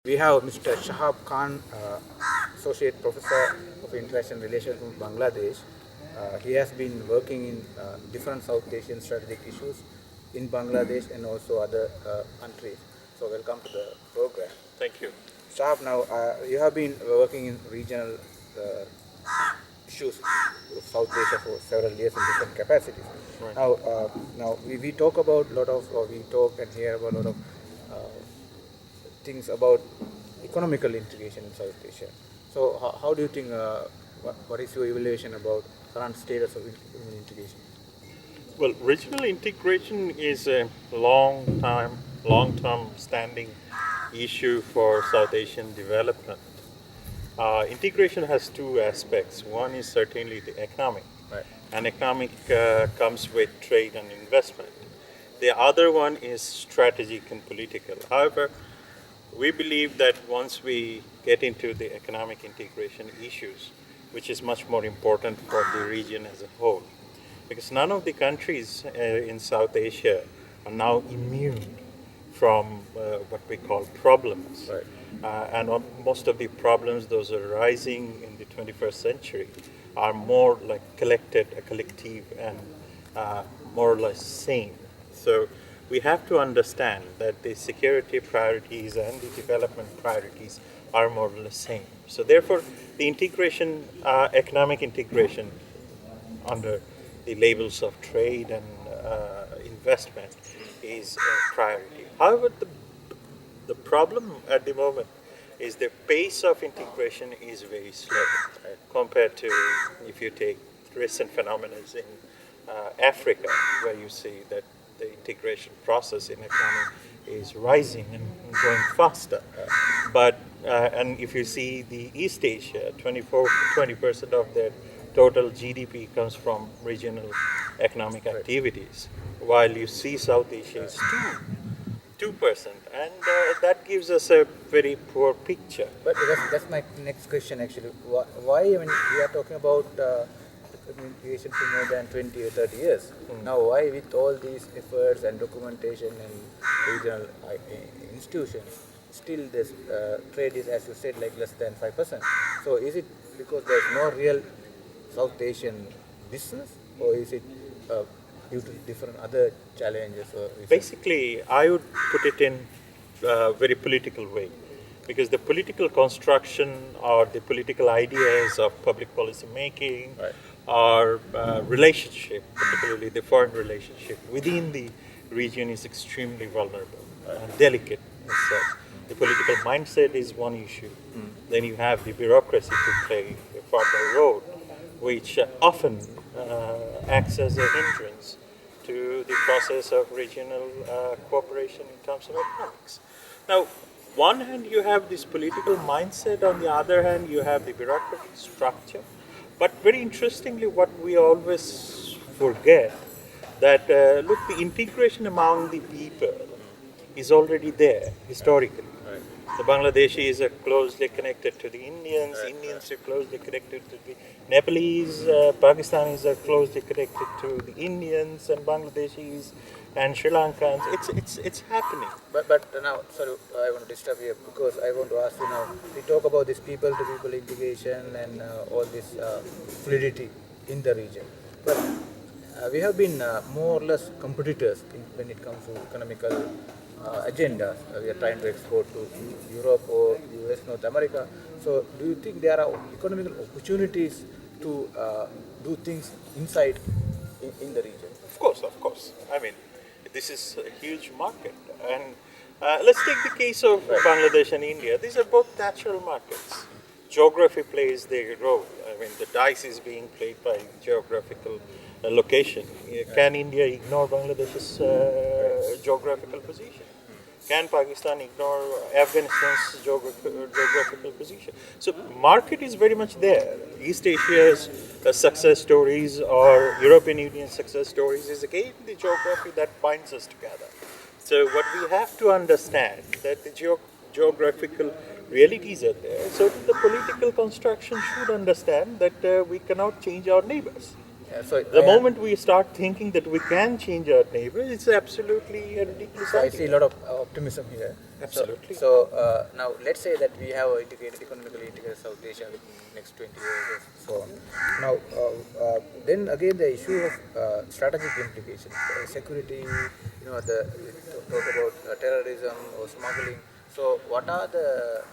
We have Mr. Shahab Khan, Associate Professor of International Relations from Bangladesh. He has been working in different South Asian strategic issues in Bangladesh and also other countries. So welcome to the program. Thank you. Shahab, now you have been working in regional issues of South Asia for several years in different capacities. Right. Now we talk about a lot of, we talk and hear about a lot of things about economical integration in South Asia. So how do you think, what is your evaluation about current status of integration? Well, regional integration is a long-term standing issue for South Asian development. Integration has two aspects. One is certainly the economic, Right. and economic comes with trade and investment. The other one is strategic and political. However, we believe that once we get into the economic integration issues, which is much more important for the region as a whole, because none of the countries in South Asia are now immune from what we call problems. Right. And most of the problems, those are arising in the 21st century, are more like collective, and more or less same. So we have to understand that the security priorities and the development priorities are more or less same. So therefore, the integration, economic integration under the labels of trade and investment is a priority. However, the problem at the moment is the pace of integration is very slow compared to if you take recent phenomena in Africa, where you see that the integration process in economy is rising and going faster. And if you see the East Asia, 20% of their total GDP comes from regional economic activities, while you see South Asia is 2%, and that gives us a very poor picture. But that's my next question actually. Why when we are talking about communication for more than 20 or 30 years, now why with all these efforts and documentation and regional institutions, still this trade is, as you said, like less than 5%. So is it because there's no real South Asian business, or is it due to different other challenges? Or Basically, I would put it in a very political way, because the political construction or the political ideas of public policy making, Right. or relationship, particularly the foreign relationship within the region, is extremely vulnerable and delicate as such. The political mindset is one issue. Then you have the bureaucracy to play a further role, which often acts as a hindrance to the process of regional cooperation in terms of economics. Now, one hand you have this political mindset, on the other hand you have the bureaucratic structure. But very interestingly, what we always forget, that look, the integration among the people is already there historically. Right. The Bangladeshis are closely connected to the Indians, Indians are closely connected to the Nepalese, Pakistanis are closely connected to the Indians and Bangladeshis and Sri Lankans. It's happening. But now, sorry, I want to disturb here because I want to ask you now. We talk about this people-to-people integration and all this fluidity in the region, but we have been more or less competitors when it comes to economical agendas. We are trying to export to Europe or US, North America. So, do you think there are economical opportunities to do things inside in the region? Of course. I mean, this is a huge market. And let's take the case of Bangladesh and India. These are both natural markets. Geography plays their role. I mean, the dice is being played by geographical location. Can India ignore Bangladesh's geographical position? Can Pakistan ignore Afghanistan's geographical position? So market is very much there. East Asia's success stories or European Union success stories is again the geography that binds us together. So what we have to understand that the geographical realities are there. So the political construction should understand that we cannot change our neighbors. So The moment we start thinking that we can change our neighbors, it's absolutely a ridiculous I see a idea. lot of optimism here. Absolutely. So now let's say that we have a economically integrated South Asia within next 20 years or so on. Now, then again the issue of strategic implications, security, talk about terrorism or smuggling. So what are the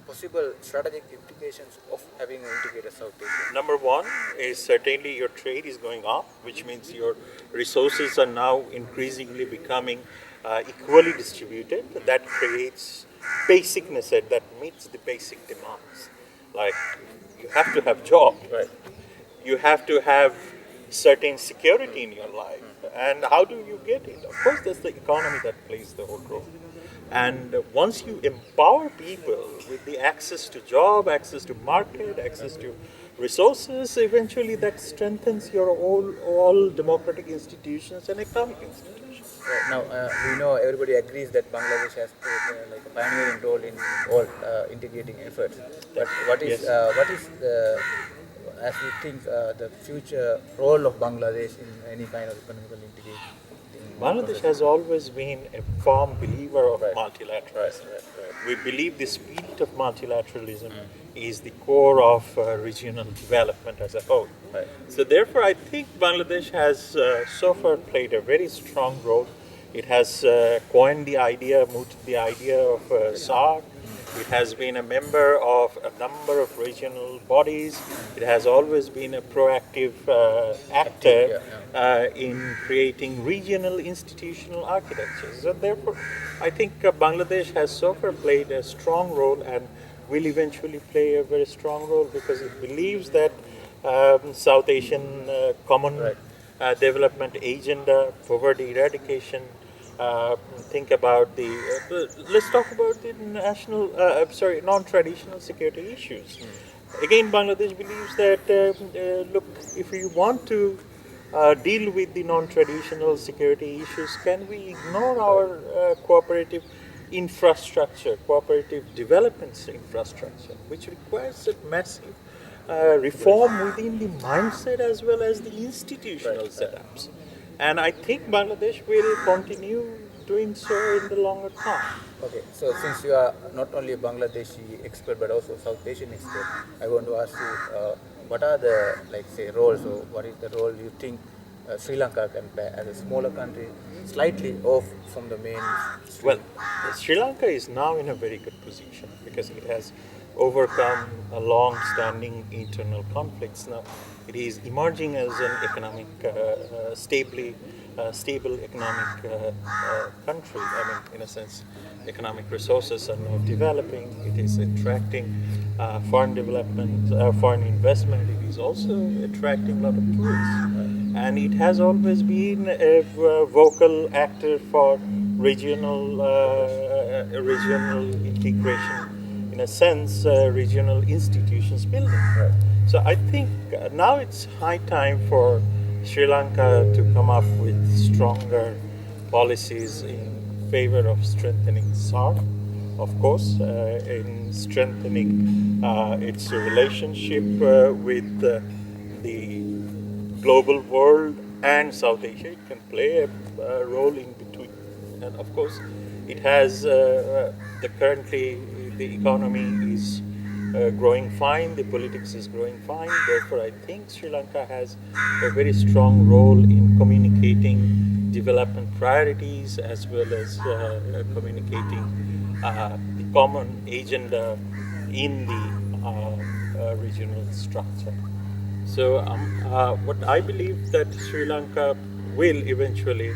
possible strategic implications of having an integrated South Asia? Number one is certainly your trade is going up, which means your resources are now increasingly becoming equally distributed. That creates basic necessity, that meets the basic demands. Like you have to have job, Right. you have to have certain security in your life. And how do you get it? Of course, that's the economy that plays the whole role. And once you empower people with the access to job, access to market, access to resources, eventually that strengthens your all democratic institutions and economic institutions. Right. Now we know everybody agrees that Bangladesh has played like a pioneering role in all integrating efforts. But what is Yes. as we think the future role of Bangladesh in any kind of economical integration? Bangladesh has always been a firm believer of multilateralism. Right. We believe the spirit of multilateralism is the core of regional development as a whole. Right. So therefore, I think Bangladesh has so far played a very strong role. It has coined the idea, mooted the idea of SAARC. It has been a member of a number of regional bodies. It has always been a proactive actor in creating regional institutional architectures. So therefore, I think Bangladesh has so far played a strong role and will eventually play a very strong role because it believes that South Asian common development agenda, poverty eradication, think about the let's talk about the non-traditional security issues. Again, Bangladesh believes that look, if we want to deal with the non-traditional security issues, can we ignore our cooperative infrastructure, cooperative development infrastructure, which requires a massive reform within the mindset as well as the institutional setups. And I think Bangladesh will continue doing so in the longer term. Okay, so since you are not only a Bangladeshi expert but also South Asian expert, I want to ask you what are the roles or what is the role you think Sri Lanka can play as a smaller country, slightly off from the main stream? Well, Sri Lanka is now in a very good position because it has overcome a long-standing internal conflicts. Now, it is emerging as an economic, stable economic country. I mean, in a sense, economic resources are now developing. It is attracting foreign development, foreign investment. It is also attracting a lot of tourists. And it has always been a vocal actor for regional integration. In a sense, regional institutions building. Right. So I think now it's high time for Sri Lanka to come up with stronger policies in favor of strengthening SAARC, of course, in strengthening its relationship with the global world and South Asia. It can play a role in between. And of course, it has currently the economy is growing fine, the politics is growing fine. Therefore, I think Sri Lanka has a very strong role in communicating development priorities as well as communicating the common agenda in the regional structure. So, what I believe that Sri Lanka will eventually,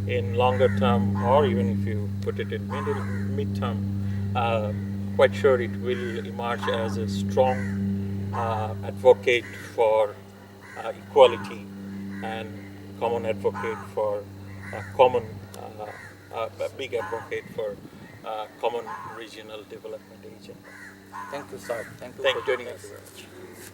in longer term, or even if you put it in mid-term, quite sure it will emerge as a strong advocate for equality and common advocate for a big advocate for common regional development agenda. Thank you, sir. Thank you Thank for you. joining Thank us. you very much.